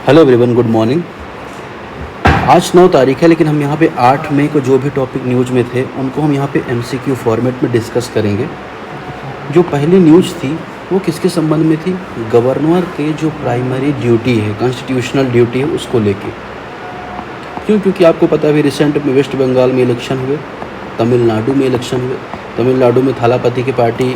Hello everyone, good morning. आज 9 तारीख है, लेकिन हम यहाँ पे 8 मई को जो भी टॉपिक न्यूज़ में थे उनको हम यहाँ पे एमसीक्यू फॉर्मेट में डिस्कस करेंगे। जो पहली न्यूज़ थी वो किसके संबंध में थी? गवर्नर के जो प्राइमरी ड्यूटी है, कॉन्स्टिट्यूशनल ड्यूटी है, उसको लेके। क्यों? क्योंकि आपको पता है रिसेंट में वेस्ट बंगाल में इलेक्शन हुए, तमिलनाडु में इलेक्शन हुए। तमिलनाडु में थालापति की पार्टी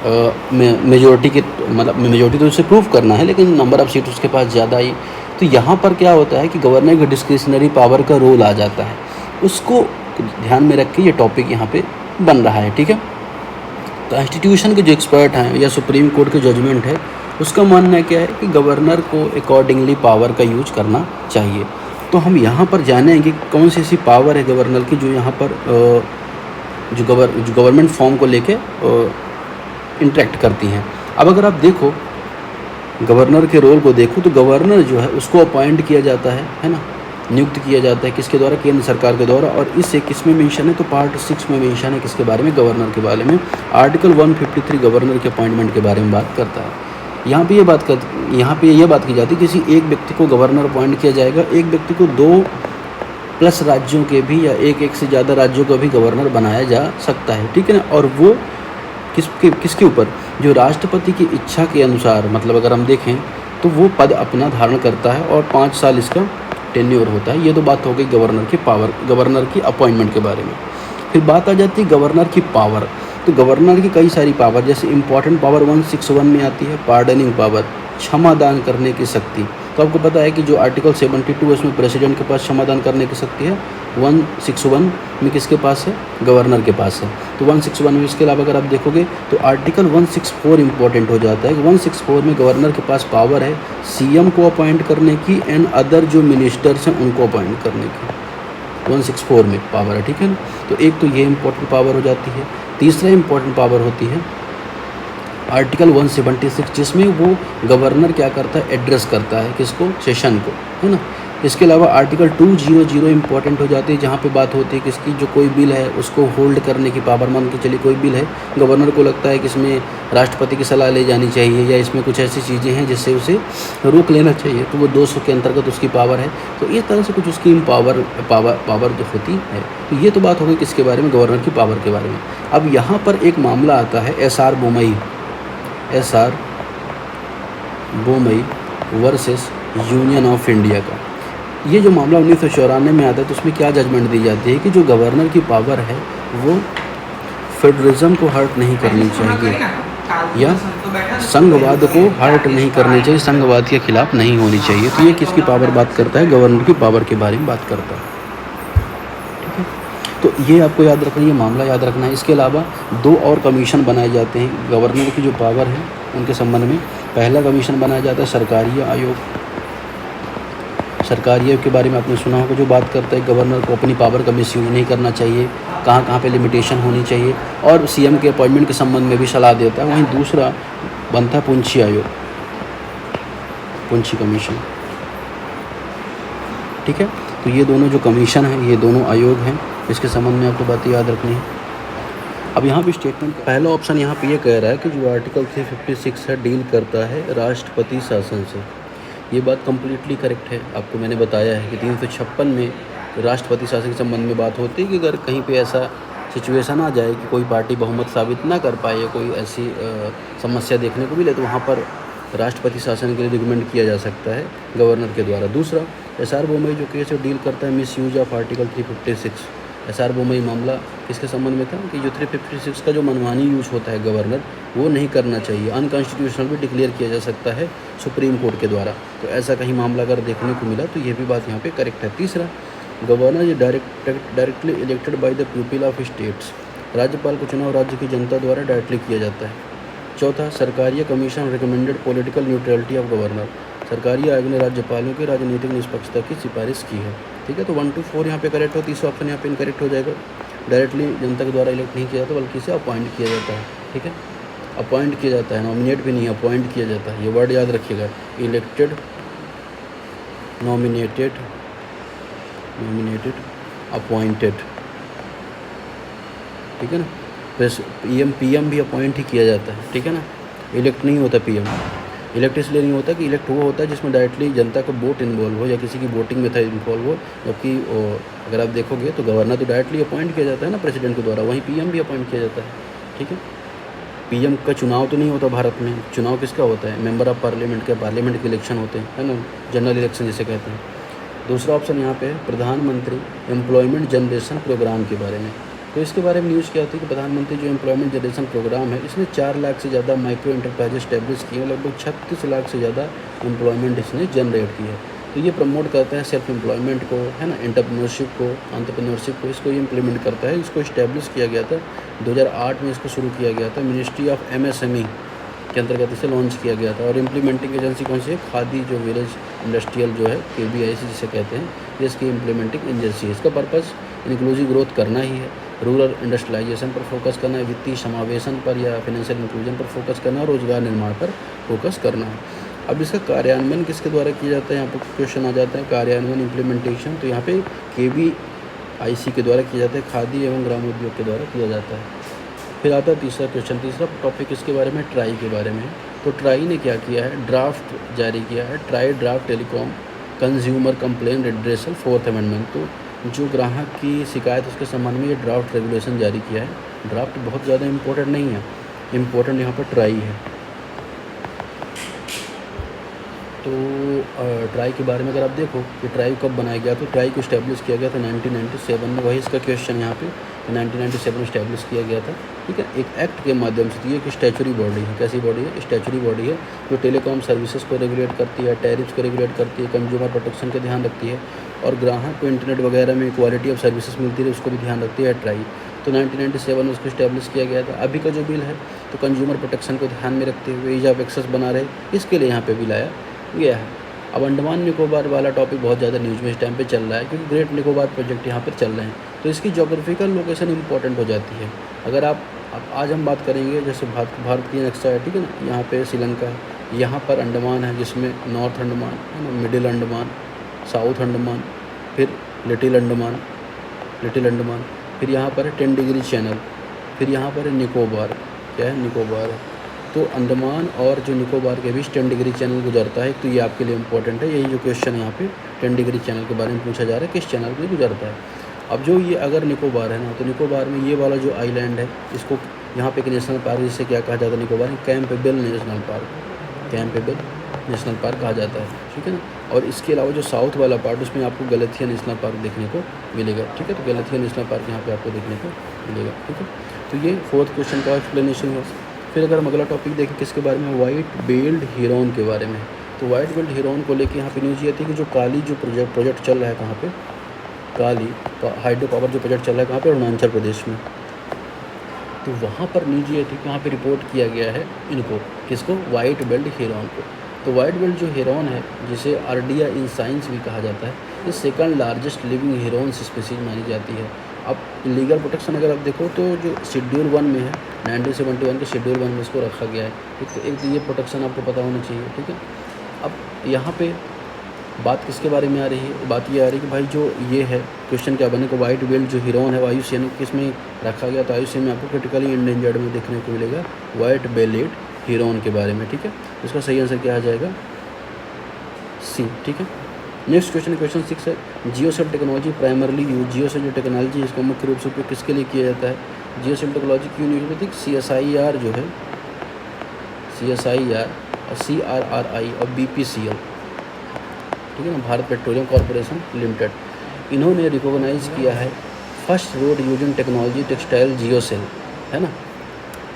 मेजोरिटी के मतलब मेजोरिटी तो उसे प्रूव करना है, लेकिन नंबर ऑफ़ सीट उसके पास ज़्यादा आई। तो यहाँ पर क्या होता है कि गवर्नर की डिस्क्रिशनरी पावर का रोल आ जाता है, उसको ध्यान में रख के ये टॉपिक यहाँ पे बन रहा है। ठीक है, कॉन्स्टिट्यूशन के जो एक्सपर्ट हैं या सुप्रीम कोर्ट के जजमेंट है, उसका मानना क्या है कि गवर्नर को अकॉर्डिंगली पावर का यूज करना चाहिए। तो हम यहाँ पर जानेंगे कौन सी ऐसी पावर है गवर्नर की जो यहाँ पर जो गवर्नमेंट फॉर्म को लेके इंटरेक्ट करती हैं। अब अगर आप देखो गवर्नर के रोल को देखो तो गवर्नर जो है उसको अपॉइंट किया जाता है ना, नियुक्त किया जाता है किसके द्वारा? केंद्र सरकार के द्वारा। और इससे किस में मेंशन है? तो पार्ट 6 में मेंशन है किसके बारे में? गवर्नर के बारे में। आर्टिकल 153 गवर्नर के अपॉइंटमेंट के बारे में बात करता है। यहाँ पे ये बात की जाती है किसी एक व्यक्ति को गवर्नर अपॉइंट किया जाएगा। एक व्यक्ति को 2+ राज्यों के भी या एक से ज़्यादा राज्यों का भी गवर्नर बनाया जा सकता है। ठीक है ना, और वो किसके ऊपर? जो राष्ट्रपति की इच्छा के अनुसार, मतलब अगर हम देखें तो वो पद अपना धारण करता है और 5 साल इसका टेन्योर होता है। ये तो बात हो गई गवर्नर की पावर, गवर्नर की अपॉइंटमेंट के बारे में। फिर बात आ जाती है गवर्नर की पावर। तो गवर्नर की कई सारी पावर, जैसे इंपॉर्टेंट पावर 161 में आती है पार्डनिंग पावर, क्षमा दान करने की शक्ति। तो आपको पता है कि जो आर्टिकल 72 है उसमें प्रेसिडेंट के पास क्षमा दान करने की शक्ति है। 161 में किसके पास है? गवर्नर के पास है। तो 161 में इसके अलावा अगर आप देखोगे तो आर्टिकल 164 इंपॉर्टेंट हो जाता है। 164 में गवर्नर के पास पावर है सीएम को अपॉइंट करने की एंड अदर जो मिनिस्टर्स हैं उनको अपॉइंट करने की। 164 में पावर है। ठीक है ना, तो एक तो ये इंपॉर्टेंट पावर हो जाती है। तीसरा इंपॉर्टेंट पावर होती है आर्टिकल 176, जिसमें वो गवर्नर क्या करता है? एड्रेस करता है किसको? सेशन को, है ना। इसके अलावा आर्टिकल 200 इंपॉर्टेंट हो जाती है, जहाँ पे बात होती है किसकी? जो कोई बिल है उसको होल्ड करने की पावर। मान के चलिए कोई बिल है, गवर्नर को लगता है कि इसमें राष्ट्रपति की सलाह ले जानी चाहिए या इसमें कुछ ऐसी चीज़ें हैं जिससे उसे रोक लेना चाहिए, तो वो 200 के अंतर्गत उसकी पावर है। तो इस तरह से कुछ उसकी पावर जो होती है। तो ये तो बात हो गई किसके बारे में? गवर्नर की पावर के बारे में। अब यहाँ पर एक मामला आता है SR. Bommai versus union of India का। ये जो मामला 1994 में आता है, तो उसमें क्या जजमेंट दी जाती है कि जो गवर्नर की पावर है वो फेडरलिज्म को हर्ट नहीं करनी चाहिए या संघवाद को हर्ट नहीं करनी चाहिए, संघवाद के खिलाफ नहीं होनी चाहिए। तो ये किसकी पावर बात करता है? गवर्नर की पावर के बारे में बात करता है। ठीक है, तो ये आपको याद रखना, ये मामला याद रखना है। इसके अलावा 2 और कमीशन बनाए जाते हैं गवर्नर की जो पावर है उनके संबंध में। पहला कमीशन बनाया जाता है सरकारीय आयोग। सरकारी आयोग के बारे में आपने सुना होगा, जो बात करता है गवर्नर को अपनी पावर का मिसयूज नहीं करना चाहिए, कहाँ कहाँ पे लिमिटेशन होनी चाहिए, और सीएम के अपॉइंटमेंट के संबंध में भी सलाह देता है। वहीं दूसरा बनता है पुंछी आयोग, पुंछी कमीशन। ठीक है, तो ये दोनों जो कमीशन हैं, ये दोनों आयोग हैं, इसके संबंध में आपको बातें याद रखनी है। अब यहाँ पे स्टेटमेंट पहला ऑप्शन यहाँ पे ये कह रहा है कि जो आर्टिकल 356 है डील करता है राष्ट्रपति शासन से। ये बात कम्प्लीटली करेक्ट है। आपको मैंने बताया है कि 356 में राष्ट्रपति शासन के संबंध में बात होती है कि अगर कहीं पे ऐसा सिचुएशन आ जाए कि कोई पार्टी बहुमत साबित ना कर पाए या कोई ऐसी समस्या देखने को मिले, तो वहाँ पर राष्ट्रपति शासन के लिए रिकमेंड किया जा सकता है गवर्नर के द्वारा। दूसरा एस.आर. बोमई जो केस है डील करता है miss use of article 356। SR. Bommai मामला किसके संबंध में था कि जो 356 का जो मनमानी यूज होता है गवर्नर, वो नहीं करना चाहिए, अनकॉन्स्टिट्यूशनल भी डिक्लेयर किया जा सकता है सुप्रीम कोर्ट के द्वारा। तो ऐसा कहीं मामला अगर देखने को मिला तो ये भी बात यहाँ पे करेक्ट है। तीसरा, governor is directly elected by the people of states. राज्यपाल का चुनाव राज्य की जनता द्वारा डायरेक्टली किया जाता है। चौथा, सरकारी commission recommended political neutrality of governor. सरकारी आयोग ने राज्यपालों की राजनीतिक निष्पक्षता की सिफारिश की है। ठीक है, तो 1 to 4 यहाँ पे करेक्ट हो। तीसरा ऑप्शन यहाँ पे इनकरेक्ट हो जाएगा। डायरेक्टली जनता के द्वारा इलेक्ट नहीं किया जाता बल्कि इसे अपॉइंट किया जाता है। ठीक है, अपॉइंट किया जाता है, नॉमिनेट भी नहीं, अपॉइंट किया जाता है। ये वर्ड याद रखिएगा, इलेक्टेड, नॉमिनेटेड, अपॉइंटेड। ठीक है ना, पीएम भी अपॉइंट ही किया जाता है। ठीक है ना, इलेक्ट नहीं होता पीएम। इलेक्ट इसलिए नहीं होता कि इलेक्ट वो होता है जिसमें डायरेक्टली जनता का वोट इन्वॉल्व हो या किसी की वोटिंग में था इन्वॉल्व हो, जबकि अगर आप देखोगे तो गवर्नर तो डायरेक्टली अपॉइंट किया जाता है ना प्रेसिडेंट के द्वारा, वहीं पीएम भी अपॉइंट किया जाता है, ठीक है। पीएम का चुनाव तो नहीं होता भारत में, चुनाव किसका होता है, मेंबर ऑफ पार्लियामेंट के, पार्लियामेंट के इलेक्शन होते हैं, है ना, जनरल इलेक्शन जिसे कहते हैं। दूसरा ऑप्शन यहाँ पे है प्रधानमंत्री एम्प्लॉयमेंट जनरेशन प्रोग्राम के बारे में। तो इसके बारे में न्यूज़ क्या होती है कि प्रधानमंत्री जो एम्प्लॉयमेंट जनरेशन प्रोग्राम है, इसने 4 लाख से ज़्यादा माइक्रो इंटरप्राइज इस्टेब्लिश किए, लगभग 36 लाख से ज़्यादा एम्प्लॉयमेंट इसने जनरेट की है। तो ये प्रमोट करता है सेल्फ एम्प्लॉयमेंट को, है ना, एंटरप्रेन्योरशिप को, इसको ये इम्प्लीमेंट करता है। इसको इस्टेब्लिश किया गया था 2008 में, इसको शुरू किया गया था, मिनिस्ट्री ऑफ MSME के अंतर्गत इसे लॉन्च किया गया था। और इम्प्लीमेंटिंग एजेंसी कौन सी है, खादी जो विलेज इंडस्ट्रियल जो है KVIC जिसे कहते हैं, ये इसकी इम्प्लीमेंटिंग एजेंसी है। इसका पर्पज़ इंक्लूसिव ग्रोथ करना ही है, रूरल इंडस्ट्रियलाइजेशन पर फोकस करना है, वित्तीय समावेशन पर या फाइनेंशियल इंक्लूजन पर फोकस करना, रोजगार निर्माण पर फोकस करना है। अब इसका कार्यान्वयन किसके द्वारा किया जाता है, यहाँ पर क्वेश्चन आ जाता है कार्यान्वयन इम्प्लीमेंटेशन, तो यहाँ पे KVIC के द्वारा किया जाता है, खादी एवं ग्रामोद्योग के द्वारा किया जाता है। फिर आता है तीसरा क्वेश्चन, तीसरा टॉपिक इसके बारे में ट्राई के बारे में। तो ट्राई ने क्या किया है, ड्राफ्ट जारी किया है, try draft telecom consumer complain redressal 4th amendment. तो जो ग्राहक की शिकायत उसके संबंध में ये ड्राफ्ट रेगुलेशन जारी किया है। ड्राफ्ट बहुत ज़्यादा इंपॉर्टेंट नहीं है, इम्पोर्टेंट यहाँ पर ट्राई है। तो ट्राई के बारे में अगर आप देखो कि ट्राई कब बनाया गया, तो ट्राई को इस्टेब्लिश किया गया था 1997 में, वही इसका क्वेश्चन यहाँ पे 1997 में इस्टेब्लिश किया गया था, ठीक है, एक एक्ट के माध्यम से। तो ये एक स्टैचुरी बॉडी है, कैसी बॉडी है, स्टैचुरी बॉडी है, जो टेलीकॉम सर्विसेज को रेगुलेट करती है, टैरिफ्स को रेगुलेट करती है, कंज्यूमर प्रोटेक्शन का ध्यान रखती है, और ग्राहक को इंटरनेट वगैरह में क्वालिटी ऑफ सर्विसेज मिलती है उसको भी ध्यान रखती है ट्राई। तो 1997 में उसको इस्टेब्लिश किया गया था। अभी का जो बिल है तो कंज्यूमर प्रोटेक्शन को ध्यान में रखते हुए ईज ऑफ एक्सेस बना रहे, इसके लिए यहाँ पे बिल आया गया है। अब अंडमान निकोबार वाला टॉपिक बहुत ज़्यादा न्यूज़ में इस टाइम पे चल रहा है, क्योंकि ग्रेट निकोबार प्रोजेक्ट यहाँ पर चल रहे हैं, तो इसकी जोग्राफिकल लोकेशन इंपॉर्टेंट हो जाती है। अगर आप आज हम बात करेंगे जैसे भारत की नक्शा है, ठीक है ना, यहाँ पे श्रीलंका है, यहाँ पर अंडमान है जिसमें नॉर्थ अंडमान है ना, मिडिल अंडमान, साउथ अंडमान, फिर लिटिल अंडमान, फिर यहाँ पर है 10 डिग्री चैनल, फिर यहाँ पर है निकोबार, क्या है, निकोबार है। तो अंडमान और जो निकोबार के बीच 10 डिग्री चैनल गुजरता है, तो ये आपके लिए इंपॉर्टेंट है। यही जो क्वेश्चन यहाँ पे 10 डिग्री चैनल के बारे में पूछा जा रहा है, किस चैनल में गुजरता है। अब जो ये अगर निकोबार है ना, तो निकोबार में ये वाला जो आइलैंड है, इसको यहाँ पे एक नेशनल पार्क जिसे क्या कहा जाता है निकोबार में, कैंपेबल नेशनल पार्क कहा जाता है, ठीक है ना। और इसके अलावा जो साउथ वाला पार्ट, उसमें आपको गलथिया नेशनल पार्क देखने को मिलेगा, ठीक है। तो गलथिया नेशनल पार्क यहाँ पे आपको देखने को मिलेगा, ठीक है। तो ये 4th क्वेश्चन का एक्सप्लेनेशन है। फिर अगर हम अगला टॉपिक देखें किसके बारे में, वाइट बेल्ड हिरन के बारे में। तो वाइट बेल्ड हिरन को लेके यहाँ पे न्यूज़ ये थी कि जो काली जो प्रोजेक्ट चल रहा है, कहाँ पे, काली हाइड्रो पावर जो प्रोजेक्ट चल रहा है, कहाँ पे, अरुणाचल प्रदेश में। तो वहाँ पर न्यूज़ ये थी कि वहाँ पे रिपोर्ट किया गया है इनको, किसको, वाइट बेल्ट हिरन को। तो वाइट बेल्ट जो हिरन है, जिसे आर्डिया इन साइंस भी कहा जाता है, ये सेकंड लार्जेस्ट लिविंग हिरन स्पीसीज मानी जाती है। अब लीगल प्रोटेक्शन अगर आप देखो तो जो शेड्यूल 1 में है, 1971 के शेड्यूल 1 में इसको रखा गया है, ठीक है। एक तो ये प्रोटेक्शन आपको पता होना चाहिए, ठीक है। अब यहाँ पे बात किसके बारे में आ रही है, बात ये आ रही है कि भाई जो ये है क्वेश्चन क्या बने को वाइट बेल्ट जो हिरन है, IUCN किस में रखा गया, तो IUCN में आपको क्रिटिकली इंडेंजर्ड में देखने को मिलेगा वाइट बेल्ट हिरन के बारे में, ठीक है। इसका सही आंसर क्या आ जाएगा, C, ठीक है। नेक्स्ट क्वेश्चन 6 है, जियो सेल टेक्नोलॉजी प्राइमरली यूज, जियो सेल जो टेक्नोलॉजी इसका मुख्य रूप से उपयोग किसके लिए किया जाता है, जियो सेल टेक्नोलॉजी क्यों यूज होती है, CSIR जो है, CSIR और CRRI और BPCL, ठीक है ना, भारत पेट्रोलियम कॉरपोरेशन लिमिटेड, इन्होंने रिकॉग्नाइज़ किया है first road using technology textile geo cell, है ना।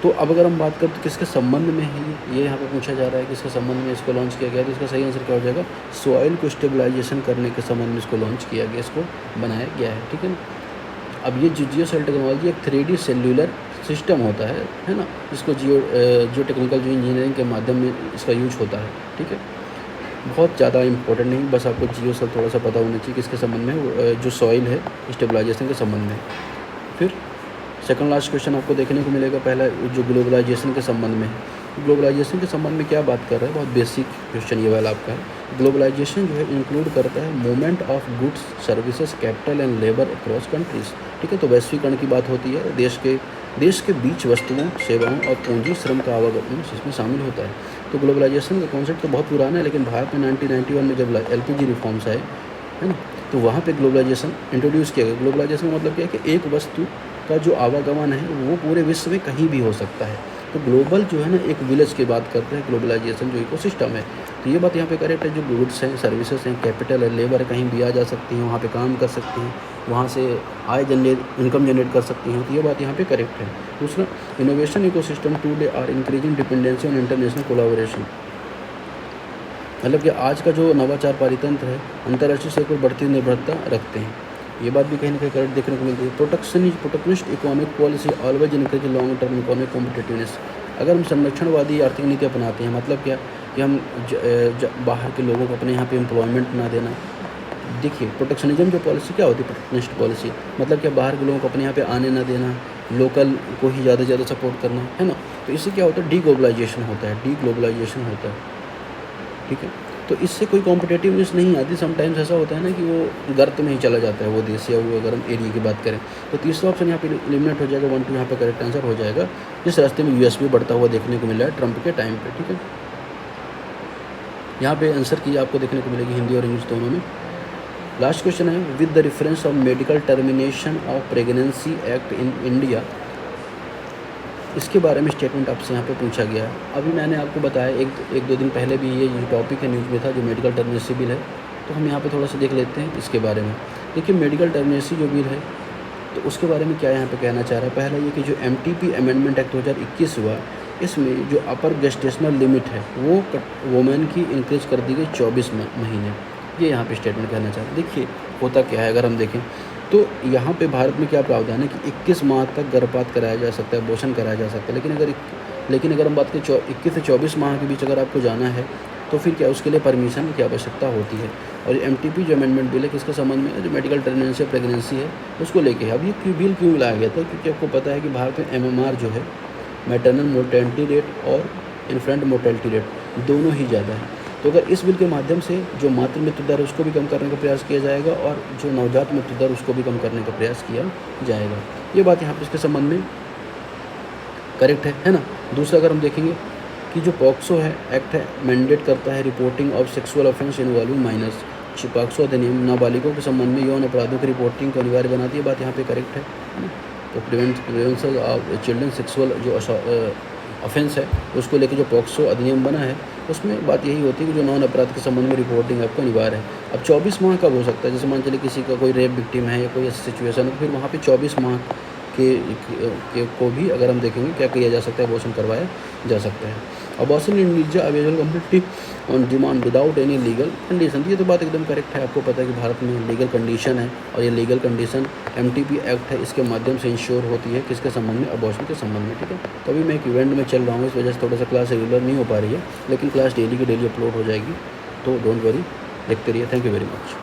तो अब अगर हम बात करें तो किसके संबंध में है ये यहाँ पे पूछा जा रहा है, किसके संबंध में इसको लॉन्च किया गया, तो इसका सही आंसर क्या हो जाएगा, सॉइल को स्टेबलाइजेशन करने के संबंध में इसको लॉन्च किया गया, इसको बनाया गया है, ठीक है ना। अब ये जियो सेल टेक्नोलॉजी एक 3D सेल्यूलर सिस्टम होता है ना, इसको जियो टेक्निकल जो इंजीनियरिंग के माध्यम में इसका यूज होता है, ठीक है। बहुत ज़्यादा इंपॉर्टेंट नहीं, बस आपको जियो सेल थोड़ा सा पता होना चाहिए किसके संबंध में, जो सॉइल है स्टेबलाइजेशन के संबंध में। फिर सेकंड लास्ट क्वेश्चन आपको देखने को मिलेगा, पहला जो ग्लोबलाइजेशन के संबंध में है। ग्लोबलाइजेशन के संबंध में क्या बात कर रहा है, बहुत बेसिक क्वेश्चन ये वाला आपका है। ग्लोबलाइजेशन जो है इंक्लूड करता है movement of goods, services, capital and labour across countries, ठीक है। तो वैश्वीकरण की बात होती है, देश के बीच वस्तुओं, सेवाओं और पूंजी, श्रम का आवागमन इसमें शामिल होता है। तो ग्लोबलाइजेशन का कॉन्सेप्ट तो बहुत पुराना है, लेकिन भारत में 1991 में जब LPG रिफॉर्म्स आए, है ना, तो वहाँ पे ग्लोबलाइजेशन इंट्रोड्यूस किया गया। ग्लोबलाइजेशन का मतलब क्या है कि एक वस्तु का जो आवागमन है वो पूरे विश्व में कहीं भी हो सकता है। तो ग्लोबल जो है ना, एक विलेज की बात करते हैं ग्लोबलाइजेशन जो इकोसिस्टम है। तो ये बात यहाँ पे करेक्ट है, जो गुड्स हैं, सर्विसेज हैं, कैपिटल है, लेबर है, कहीं भी आ जा सकती हैं, वहाँ पे काम कर सकती हैं, वहाँ से इनकम जनरेट कर सकती हैं। तो ये बात यहाँ पे करेक्ट है। दूसरा, innovation ecosystem today are increasing dependency on international collaboration. मतलब कि आज का जो नवाचार पारितंत्र है अंतर्राष्ट्रीय से ऊपर बढ़ती निर्भरता रखते हैं। ये बात भी कहीं ना कहीं करेक्ट देखने को मिलती है। Protectionist economic policy always encourage long term economic competitiveness. अगर हम संरक्षणवादी आर्थिक नीति अपनाते हैं, मतलब क्या कि हम बाहर के लोगों को अपने यहाँ पे एम्प्लॉयमेंट ना देना। देखिए, प्रोटेक्शनिज्म जो पॉलिसी क्या होती है, प्रोटेक्शनिस्ट पॉलिसी मतलब क्या, बाहर के लोगों को अपने यहाँ पे आने ना देना, लोकल को ही ज़्यादा से ज़्यादा सपोर्ट करना, है ना। तो इससे क्या होता है, डीग्लोबलाइजेशन होता है, डीग्लोबलाइजेशन होता है, ठीक है। तो इससे कोई कॉम्पिटेटिवनेस नहीं आती। समटाइम्स ऐसा होता है ना कि वो गर्त में ही चला जाता है वो देश, या वो अगर हम एरिया की बात करें। तो तीसरा ऑप्शन यहाँ पे एलिमिनेट हो जाएगा, 1 2 यहाँ पे करेक्ट आंसर हो जाएगा। जिस रास्ते में यूएस भी बढ़ता हुआ देखने को मिल रहा है ट्रंप के टाइम पे, ठीक है। यहाँ पे आंसर की आपको देखने को मिलेगी हिंदी और इंग्लिश दोनों में। लास्ट क्वेश्चन है, with the reference of medical termination of pregnancy act in India. इसके बारे में स्टेटमेंट आपसे यहाँ पे पूछा गया है। अभी मैंने आपको बताया एक दो दिन पहले भी ये टॉपिक है न्यूज़ में था, जो मेडिकल टर्मिनेसी बिल है। तो हम यहाँ पे थोड़ा सा देख लेते हैं इसके बारे में। देखिए, मेडिकल टर्मिनेसी जो बिल है तो उसके बारे में क्या यहाँ पे कहना चाह रहा है। पहला ये कि जो MTP अमेंडमेंट एक्ट 2021 हुआ, इसमें जो अपर गेस्टेशनल लिमिट है वो वोमेन की इंक्रीज कर दी गई 24 महीने। ये यहाँ पे स्टेटमेंट कहना चाह रहा है। देखिए होता क्या है, अगर हम देखें तो यहाँ पे भारत में क्या प्रावधान है कि 21 माह तक गर्भपात कराया जा सकता है, अबॉर्शन कराया जा सकता है। लेकिन अगर हम बात करें 21 से 24 माह के बीच अगर आपको जाना है तो फिर क्या उसके लिए परमिशन की आवश्यकता होती है। और MTP जो अमेंडमेंट बिल है किसके संबंध में, जो मेडिकल टर्मिनेसी प्रेगनेंसी है उसको लेके। अब ये बिल क्यों लाया गया था, क्योंकि आपको पता है कि भारत में MMR जो है, मैटरनल मोर्टेलिटी रेट और इन्फेंट मोर्टेलिटी रेट दोनों ही ज़्यादा है। तो अगर इस बिल के माध्यम से जो मातृ मृत्यु दर उसको भी कम करने का प्रयास किया जाएगा, और जो नवजात मृत्यु दर उसको भी कम करने का प्रयास किया जाएगा। ये बात यहाँ पे इसके संबंध में करेक्ट है ना। दूसरा, अगर हम देखेंगे कि जो पॉक्सो है एक्ट है, मैंडेट करता है reporting of sexual offence involving minors. POCSO अधिनियम नाबालिगों के संबंध में यौन अपराधों की रिपोर्टिंग को अनिवार्य बनाती है। बात यहाँ पे करेक्ट है ना। तो प्रिवेंशन ऑफ चिल्ड्रन सेक्सुअल जो ऑफेंस है उसको लेकर जो पॉक्सो अधिनियम बना है उसमें बात यही होती है कि जो नॉन अपराध के संबंध में रिपोर्टिंग आपको अनिवार्य है। अब 24 माह कब हो सकता है, जैसे मान चलिए किसी का कोई रेप विक्टिम है या कोई ऐसी सिचुएशन है, फिर वहाँ पे 24 माह के को भी अगर हम देखेंगे क्या किया जा सकता है, अबॉर्शन करवाया जा सकता है। Abortion in India available completely on demand without any legal condition. ये तो बात एकदम करेक्ट है। आपको पता है कि भारत में लीगल कंडीशन है, और ये लीगल कंडीशन MTP एक्ट है, इसके माध्यम से इंश्योर होती है किसके संबंध में, अबॉर्शन के संबंध में, ठीक है। तो अभी मैं एक इवेंट में चल रहा हूँ, इस वजह से थोड़ा सा क्लास रेगुलर नहीं हो पा रही है, लेकिन क्लास डेली की डेली अपलोड हो जाएगी। तो डोंट वरी, देखते रहिए। Thank you very much.